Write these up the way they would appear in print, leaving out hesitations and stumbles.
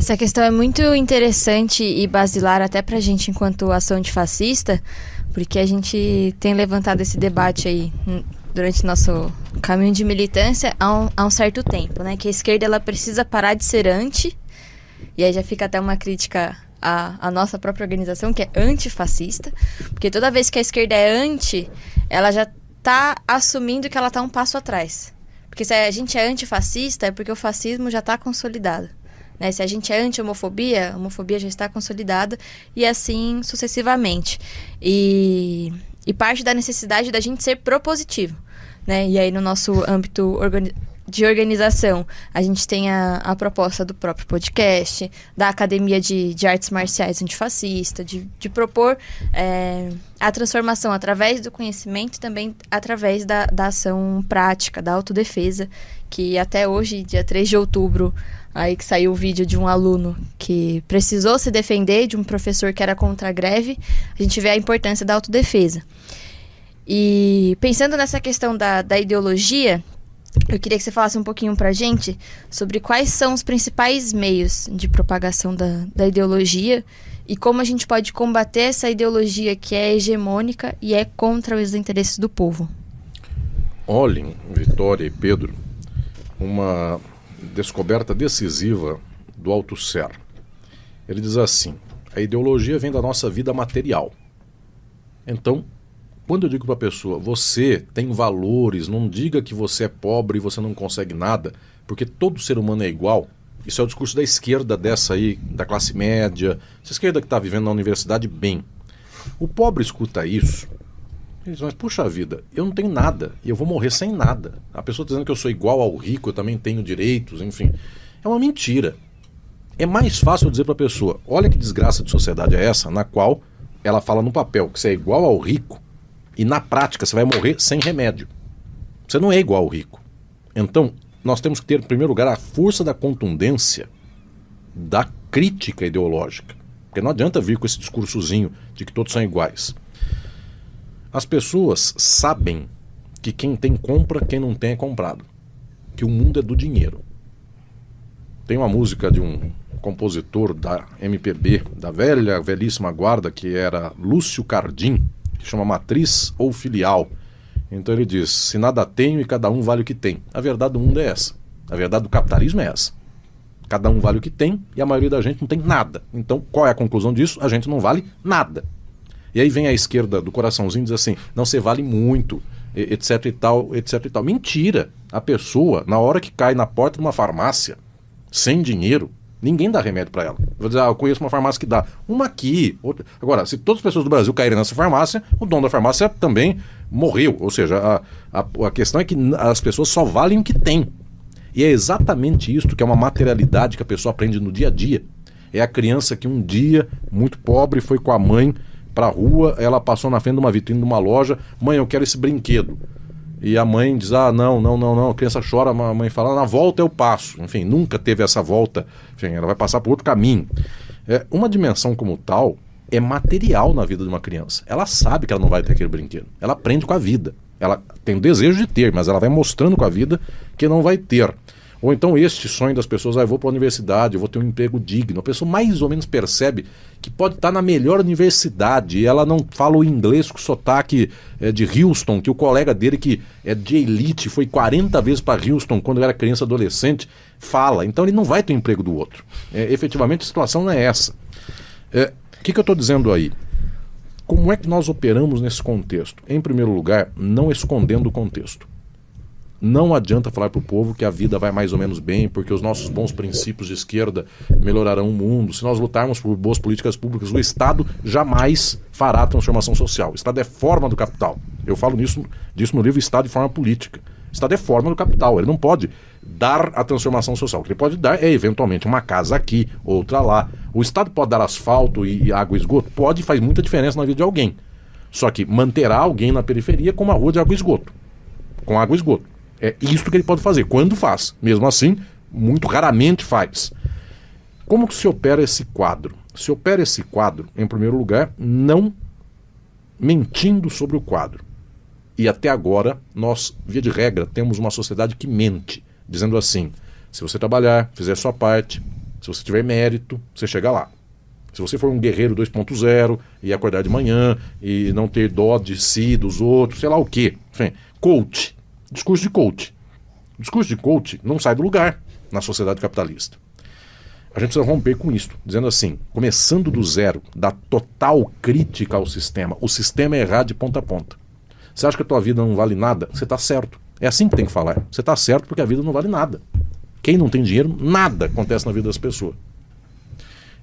Essa questão é muito interessante e basilar até pra gente enquanto ação antifascista, porque a gente tem levantado esse debate aí durante nosso caminho de militância há um certo tempo, né? Que a esquerda ela precisa parar de ser anti, e aí já fica até uma crítica à nossa própria organização, que é antifascista, porque toda vez que a esquerda é anti, ela já está assumindo que ela está um passo atrás. Porque se a gente é antifascista, é porque o fascismo já está consolidado. Né? Se a gente é anti-homofobia, a homofobia já está consolidada, e assim sucessivamente. E parte da necessidade da gente ser propositivo. Né? E aí no nosso âmbito de organização, a gente tem a proposta do próprio podcast, da Academia de Artes Marciais Antifascista, de propor a transformação através do conhecimento e também através da ação prática, da autodefesa, que até hoje, dia 3 de outubro, aí que saiu o vídeo de um aluno que precisou se defender de um professor que era contra a greve, a gente vê a importância da autodefesa. E pensando nessa questão da ideologia, eu queria que você falasse um pouquinho pra gente sobre quais são os principais meios de propagação da ideologia e como a gente pode combater essa ideologia que é hegemônica e é contra os interesses do povo. Olhem, Vitória e Pedro, uma descoberta decisiva do Althusser. Ele diz assim: a ideologia vem da nossa vida material. Então, quando eu digo para a pessoa, você tem valores, não diga que você é pobre e você não consegue nada, porque todo ser humano é igual. Isso é o discurso da esquerda dessa aí, da classe média, essa esquerda que está vivendo na universidade bem. O pobre escuta isso, ele diz, mas puxa vida, eu não tenho nada e eu vou morrer sem nada. A pessoa está dizendo que eu sou igual ao rico, eu também tenho direitos, enfim. É uma mentira. É mais fácil eu dizer para a pessoa, olha que desgraça de sociedade é essa, na qual ela fala no papel que você é igual ao rico, e na prática você vai morrer sem remédio. Você não é igual ao rico. Então, nós temos que ter, em primeiro lugar, a força da contundência da crítica ideológica. Porque não adianta vir com esse discursozinho de que todos são iguais. As pessoas sabem que quem tem compra, quem não tem é comprado. Que o mundo é do dinheiro. Tem uma música de um compositor da MPB, da velhíssima guarda, que era Lúcio Cardim, que chama Matriz ou Filial. Então ele diz, se nada tenho e cada um vale o que tem. A verdade do mundo é essa. A verdade do capitalismo é essa. Cada um vale o que tem e a maioria da gente não tem nada. Então qual é a conclusão disso? A gente não vale nada. E aí vem a esquerda do coraçãozinho e diz assim, não, você vale muito, etc e tal, etc e tal. Mentira! A pessoa, na hora que cai na porta de uma farmácia, sem dinheiro, ninguém dá remédio para ela. Vou dizer, eu conheço uma farmácia que dá. Uma aqui, outra. Agora, se todas as pessoas do Brasil caírem nessa farmácia, o dono da farmácia também morreu. Ou seja, a questão é que as pessoas só valem o que têm. E é exatamente isso que é uma materialidade que a pessoa aprende no dia a dia. É a criança que um dia, muito pobre, foi com a mãe para a rua, ela passou na frente de uma vitrine de uma loja, mãe, eu quero esse brinquedo. E a mãe diz, não, a criança chora, a mãe fala, na volta eu passo. Enfim, nunca teve essa volta, enfim, ela vai passar por outro caminho. Uma dimensão como tal é material na vida de uma criança. Ela sabe que ela não vai ter aquele brinquedo. Ela aprende com a vida. Ela tem o desejo de ter, mas ela vai mostrando com a vida que não vai ter. Ou então este sonho das pessoas, eu vou para a universidade, eu vou ter um emprego digno. A pessoa mais ou menos percebe que pode estar na melhor universidade e ela não fala o inglês com sotaque de Houston, que o colega dele que é de elite, foi 40 vezes para Houston quando era criança adolescente, fala. Então ele não vai ter o emprego do outro. Efetivamente a situação não é essa. O que eu estou dizendo aí? Como é que nós operamos nesse contexto? Em primeiro lugar, não escondendo o contexto. Não adianta falar para o povo que a vida vai mais ou menos bem, porque os nossos bons princípios de esquerda melhorarão o mundo. Se nós lutarmos por boas políticas públicas, o Estado jamais fará a transformação social. O Estado é forma do capital. Eu falo disso no livro Estado e Forma Política. O Estado é forma do capital. Ele não pode dar a transformação social. O que ele pode dar é, eventualmente, uma casa aqui, outra lá. O Estado pode dar asfalto e água e esgoto? Pode, faz muita diferença na vida de alguém. Só que manterá alguém na periferia com uma rua de água e esgoto. Com água e esgoto. É isso que ele pode fazer, quando faz. Mesmo assim, muito raramente faz. Como que se opera esse quadro? Se opera esse quadro, em primeiro lugar, não mentindo sobre o quadro. E até agora, nós, via de regra, temos uma sociedade que mente, dizendo assim, se você trabalhar, fizer sua parte, Se você tiver mérito, você chega lá. Se você for um guerreiro 2.0 e acordar de manhã e não ter dó de si, dos outros, sei lá o quê. Enfim, coach. Discurso de coach. O discurso de coach não sai do lugar na sociedade capitalista. A gente precisa romper com isso, dizendo assim, começando do zero, da total crítica ao sistema. O sistema é errado de ponta a ponta. Você acha que a tua vida não vale nada? Você está certo. É assim que tem que falar. Você está certo porque a vida não vale nada. Quem não tem dinheiro, nada acontece na vida das pessoas.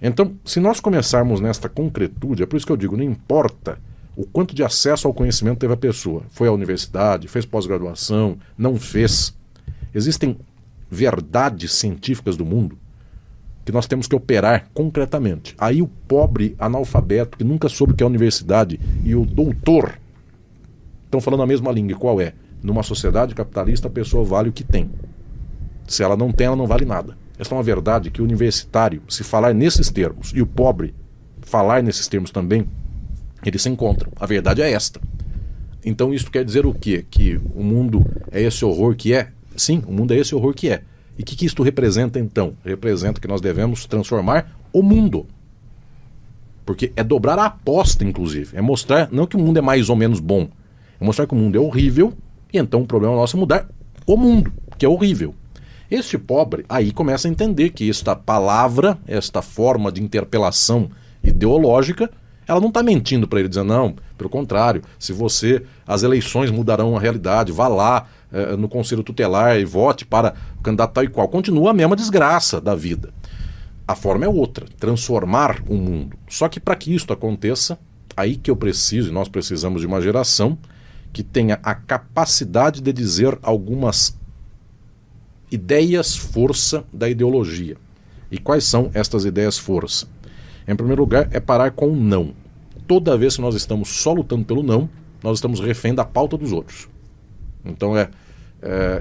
Então, se nós começarmos nesta concretude, é por isso que eu digo, não importa o quanto de acesso ao conhecimento teve a pessoa. Foi à universidade, fez pós-graduação, não fez. Existem verdades científicas do mundo que nós temos que operar concretamente. Aí o pobre analfabeto, que nunca soube o que é a universidade, e o doutor estão falando a mesma língua. Qual é? Numa sociedade capitalista, a pessoa vale o que tem. Se ela não tem, ela não vale nada. Essa é uma verdade que o universitário, se falar nesses termos, e o pobre falar nesses termos também, eles se encontram. A verdade é esta. Então isso quer dizer o quê? Que o mundo é esse horror que é? Sim, o mundo é esse horror que é. E o que isto representa então? Representa que nós devemos transformar o mundo. Porque é dobrar a aposta, inclusive. É mostrar, não que o mundo é mais ou menos bom, é mostrar que o mundo é horrível, e então o problema nosso é mudar o mundo, que é horrível. Este pobre aí começa a entender que esta palavra, esta forma de interpelação ideológica, ela não está mentindo para ele, dizendo, não, pelo contrário, se você, as eleições mudarão a realidade, vá lá no Conselho Tutelar e vote para o candidato tal e qual. Continua a mesma desgraça da vida. A forma é outra, transformar o mundo. Só que para que isso aconteça, aí que eu preciso, e nós precisamos de uma geração que tenha a capacidade de dizer algumas ideias força da ideologia. E quais são estas ideias força? Em primeiro lugar, é parar com o não. Toda vez que nós estamos só lutando pelo não, nós estamos refém da pauta dos outros. Então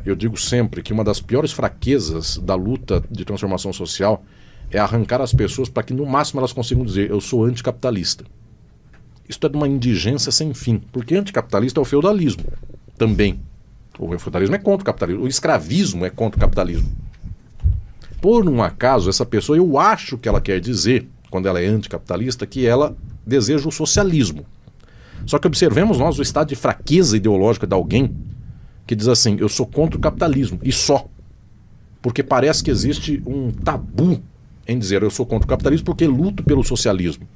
eu digo sempre que uma das piores fraquezas da luta de transformação social é arrancar as pessoas para que no máximo elas consigam dizer, eu sou anticapitalista. Isso é de uma indigência sem fim, porque anticapitalista é o feudalismo também. O feudalismo é contra o capitalismo, o escravismo é contra o capitalismo. Por um acaso, essa pessoa, eu acho que ela quer dizer, quando ela é anticapitalista, que ela deseja o socialismo. Só que observemos nós o estado de fraqueza ideológica de alguém que diz assim, eu sou contra o capitalismo, e só. Porque parece que existe um tabu em dizer, eu sou contra o capitalismo porque luto pelo socialismo.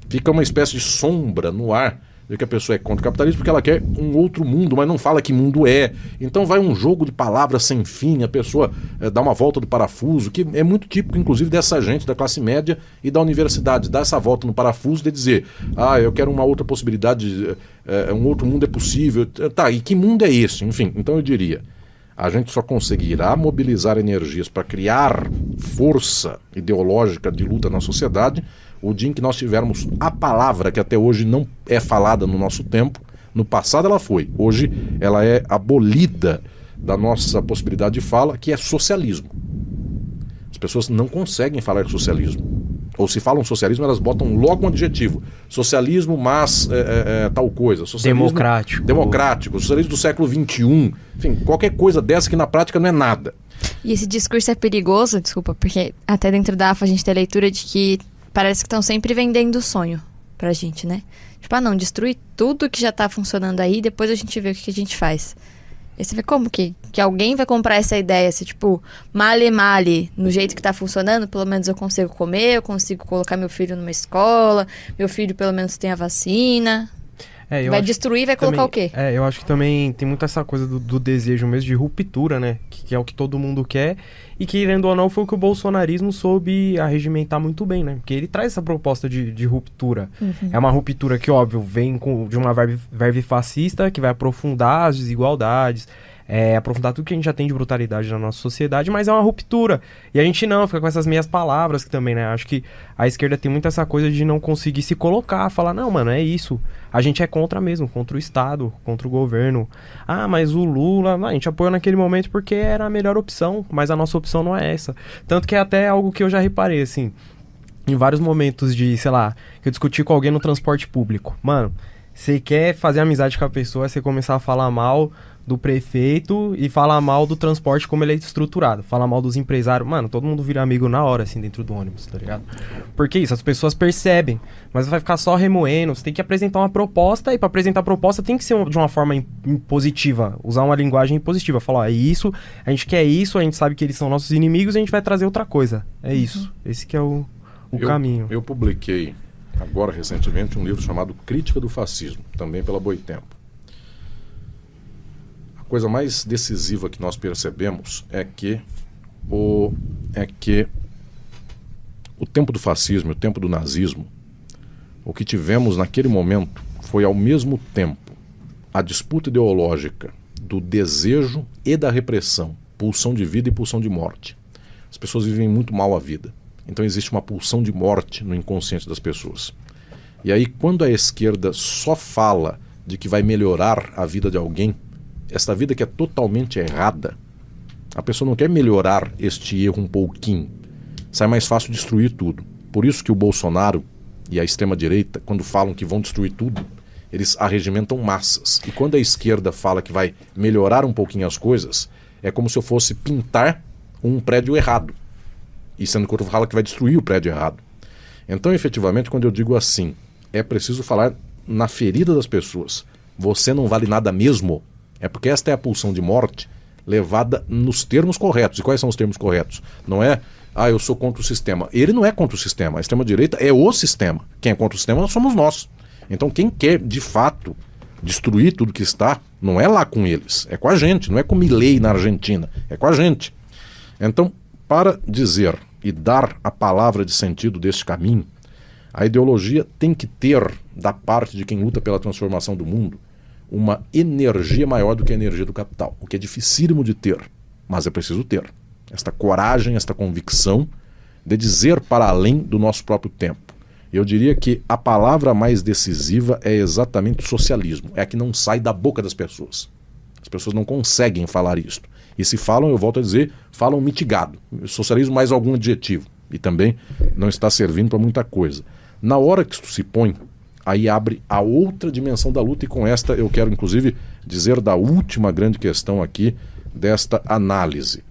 Fica uma espécie de sombra no ar de que a pessoa é contra o capitalismo porque ela quer um outro mundo, mas não fala que mundo é. Então vai um jogo de palavras sem fim, a pessoa dá uma volta do parafuso, que é muito típico, inclusive, dessa gente da classe média e da universidade, dar essa volta no parafuso de dizer, eu quero uma outra possibilidade, um outro mundo é possível. Tá, e que mundo é esse? Enfim, então eu diria, a gente só conseguirá mobilizar energias para criar força ideológica de luta na sociedade o dia em que nós tivermos a palavra que até hoje não é falada no nosso tempo. No passado ela foi, hoje ela é abolida da nossa possibilidade de fala, que é socialismo. As pessoas não conseguem falar socialismo. Ou se falam socialismo, elas botam logo um adjetivo. Socialismo, mas tal coisa. Socialismo democrático. Socialismo do século XXI. Enfim, qualquer coisa dessa que na prática não é nada. E esse discurso é perigoso, desculpa, porque até dentro da AFA a gente tem a leitura de que parece que estão sempre vendendo o sonho pra gente, né? Tipo, não, destruir tudo que já tá funcionando aí, depois a gente vê o que a gente faz. E você vê como que alguém vai comprar essa ideia, se tipo, male, no jeito que tá funcionando, pelo menos eu consigo comer, eu consigo colocar meu filho numa escola, meu filho pelo menos tem a vacina. Vai destruir, vai colocar o quê? Eu acho que também tem muito essa coisa do desejo mesmo de ruptura, né? Que é o que todo mundo quer. E que, querendo ou não, foi o que o bolsonarismo soube arregimentar muito bem, né? Porque ele traz essa proposta de ruptura. Uhum. É uma ruptura que, óbvio, vem de uma verve fascista, que vai aprofundar as desigualdades, aprofundar tudo que a gente já tem de brutalidade na nossa sociedade, mas é uma ruptura. E a gente não, fica com essas meias palavras que também, né? Acho que a esquerda tem muito essa coisa de não conseguir se colocar, falar, não, mano, é isso. A gente é contra mesmo, contra o Estado, contra o governo. Mas o Lula, a gente apoiou naquele momento porque era a melhor opção, mas a nossa opção não é essa. Tanto que é até algo que eu já reparei, assim, em vários momentos de, sei lá, que eu discuti com alguém no transporte público. Mano, você quer fazer amizade com a pessoa, você começar a falar mal do prefeito e falar mal do transporte como ele é estruturado. Falar mal dos empresários. Mano, todo mundo vira amigo na hora, assim, dentro do ônibus, tá ligado? Porque isso, as pessoas percebem, mas vai ficar só remoendo. Você tem que apresentar uma proposta, e pra apresentar a proposta tem que ser de uma forma positiva. Usar uma linguagem positiva. Falar, ó, é isso, a gente quer isso, a gente sabe que eles são nossos inimigos, a gente vai trazer outra coisa. É isso. Esse que é o caminho. Eu publiquei agora recentemente um livro chamado Crítica do Fascismo, também pela Boitempo. A coisa mais decisiva que nós percebemos é que o tempo do fascismo, o tempo do nazismo, o que tivemos naquele momento foi ao mesmo tempo a disputa ideológica do desejo e da repressão, pulsão de vida e pulsão de morte. As pessoas vivem muito mal a vida. Então existe uma pulsão de morte no inconsciente das pessoas. E aí, quando a esquerda só fala de que vai melhorar a vida de alguém, esta vida que é totalmente errada, a pessoa não quer melhorar este erro um pouquinho. Sai mais fácil destruir tudo. Por isso que o Bolsonaro e a extrema-direita, quando falam que vão destruir tudo, eles arregimentam massas. E quando a esquerda fala que vai melhorar um pouquinho as coisas, é como se eu fosse pintar um prédio errado. E sendo que o outro fala que vai destruir o prédio errado. Então, efetivamente, quando eu digo assim, é preciso falar na ferida das pessoas. Você não vale nada mesmo. É porque esta é a pulsão de morte levada nos termos corretos. E quais são os termos corretos? Não é, eu sou contra o sistema. Ele não é contra o sistema. A extrema-direita é o sistema. Quem é contra o sistema somos nós. Então, quem quer, de fato, destruir tudo que está, não é lá com eles. É com a gente. Não é com Milei na Argentina. É com a gente. Então, para dizer e dar a palavra de sentido deste caminho, a ideologia tem que ter, da parte de quem luta pela transformação do mundo, uma energia maior do que a energia do capital, o que é dificílimo de ter, mas é preciso ter. Esta coragem, esta convicção de dizer para além do nosso próprio tempo. Eu diria que a palavra mais decisiva é exatamente o socialismo, é a que não sai da boca das pessoas. As pessoas não conseguem falar isto. E se falam, eu volto a dizer, falam mitigado. Socialismo mais algum adjetivo. E também não está servindo para muita coisa. Na hora que isto se põe, aí abre a outra dimensão da luta. E com esta eu quero, inclusive, dizer da última grande questão aqui desta análise.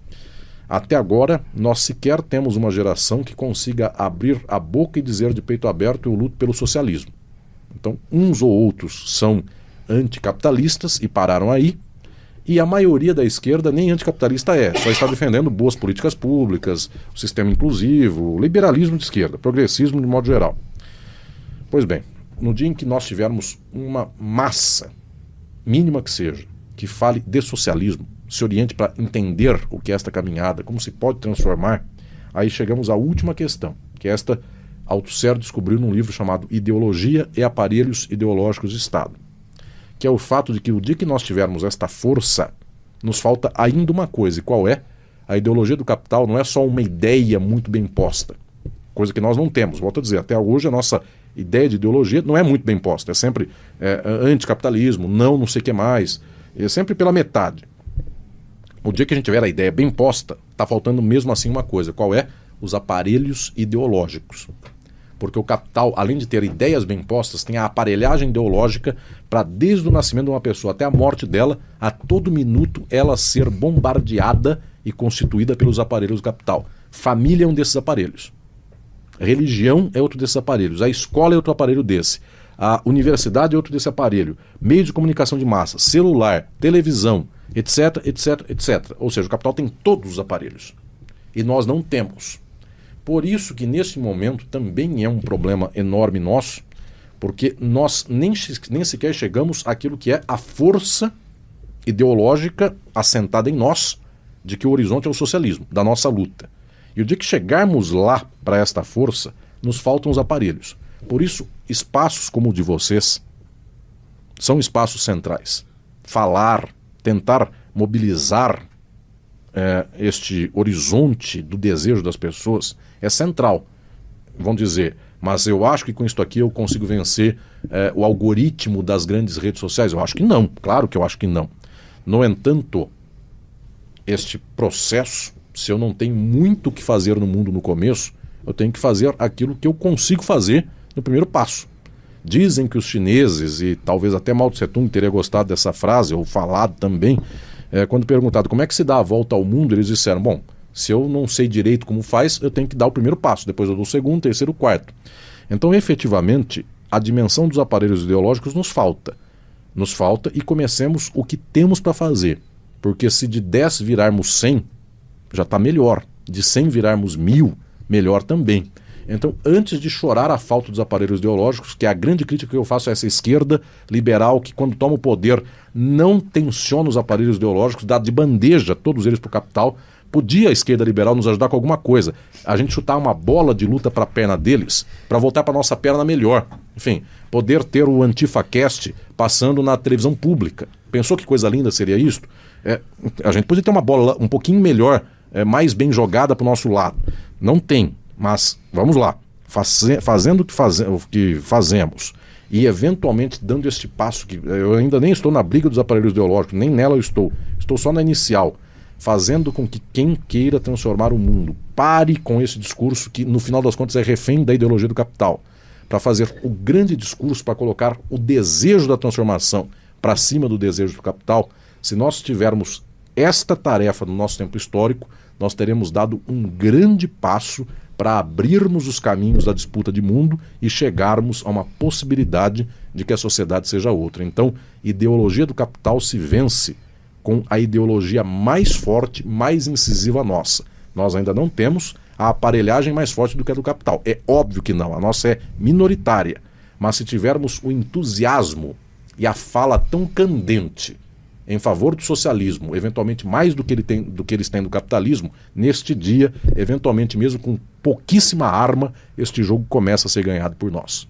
Até agora, nós sequer temos uma geração que consiga abrir a boca e dizer de peito aberto: eu luto pelo socialismo. Então, uns ou outros são anticapitalistas e pararam aí. E a maioria da esquerda nem anticapitalista é, só está defendendo boas políticas públicas, o sistema inclusivo, o liberalismo de esquerda, progressismo de modo geral. Pois bem, no dia em que nós tivermos uma massa, mínima que seja, que fale de socialismo, se oriente para entender o que é esta caminhada, como se pode transformar, aí chegamos à última questão, que esta Althusser descobriu num livro chamado Ideologia e Aparelhos Ideológicos de Estado, que é o fato de que o dia que nós tivermos esta força, nos falta ainda uma coisa. E qual é? A ideologia do capital não é só uma ideia muito bem posta, coisa que nós não temos. Volto a dizer, até hoje a nossa ideia de ideologia não é muito bem posta, é sempre anticapitalismo, não sei o que mais, é sempre pela metade. O dia que a gente tiver a ideia bem posta, está faltando mesmo assim uma coisa. Qual é? Os aparelhos ideológicos. Porque o capital, além de ter ideias bem postas, tem a aparelhagem ideológica para, desde o nascimento de uma pessoa até a morte dela, a todo minuto ela ser bombardeada e constituída pelos aparelhos do capital. Família é um desses aparelhos. Religião é outro desses aparelhos. A escola é outro aparelho desse. A universidade é outro desse aparelho. Meio de comunicação de massa, celular, televisão, etc, etc, etc. Ou seja, o capital tem todos os aparelhos. E nós não temos. Por isso que neste momento também é um problema enorme nosso, porque nós nem sequer chegamos àquilo que é a força ideológica assentada em nós, de que o horizonte é o socialismo, da nossa luta. E o dia que chegarmos lá para esta força, nos faltam os aparelhos. Por isso, espaços como o de vocês são espaços centrais. Falar, tentar mobilizar este horizonte do desejo das pessoas é central. Vão dizer, mas eu acho que com isso aqui eu consigo vencer o algoritmo das grandes redes sociais. Eu acho que não, claro que eu acho que não. No entanto, este processo, se eu não tenho muito o que fazer no mundo no começo, eu tenho que fazer aquilo que eu consigo fazer no primeiro passo. Dizem que os chineses, e talvez até Mao Tse-tung teria gostado dessa frase, ou falado também, quando perguntado como é que se dá a volta ao mundo, eles disseram, bom, se eu não sei direito como faz, eu tenho que dar o primeiro passo, depois eu dou o segundo, terceiro, quarto. Então, efetivamente, a dimensão dos aparelhos ideológicos nos falta. Nos falta e comecemos o que temos para fazer. Porque se de 10 virarmos 100, já está melhor. De 100 virarmos 1000, melhor também. Então, antes de chorar a falta dos aparelhos ideológicos, que é a grande crítica que eu faço a essa esquerda liberal, que quando toma o poder não tensiona os aparelhos ideológicos, dá de bandeja todos eles para o capital. Podia a esquerda liberal nos ajudar com alguma coisa. A gente chutar uma bola de luta para a perna deles, para voltar para a nossa perna melhor. Enfim, poder ter o AntifaCast passando na televisão pública. Pensou que coisa linda seria isso? A gente podia ter uma bola um pouquinho melhor, mais bem jogada para o nosso lado. Não tem, mas vamos lá. Fazendo o que fazemos e eventualmente dando este passo, que eu ainda nem estou na briga dos aparelhos ideológicos, nem nela eu estou só na inicial. Fazendo com que quem queira transformar o mundo pare com esse discurso que, no final das contas, é refém da ideologia do capital, para fazer o grande discurso, para colocar o desejo da transformação para cima do desejo do capital. Se nós tivermos esta tarefa no nosso tempo histórico, nós teremos dado um grande passo para abrirmos os caminhos da disputa de mundo e chegarmos a uma possibilidade de que a sociedade seja outra. Então, ideologia do capital se vence com a ideologia mais forte, mais incisiva nossa. Nós ainda não temos a aparelhagem mais forte do que a do capital. É óbvio que não, a nossa é minoritária. Mas se tivermos o entusiasmo e a fala tão candente em favor do socialismo, eventualmente mais do que eles têm do capitalismo, neste dia, eventualmente mesmo com pouquíssima arma, este jogo começa a ser ganhado por nós.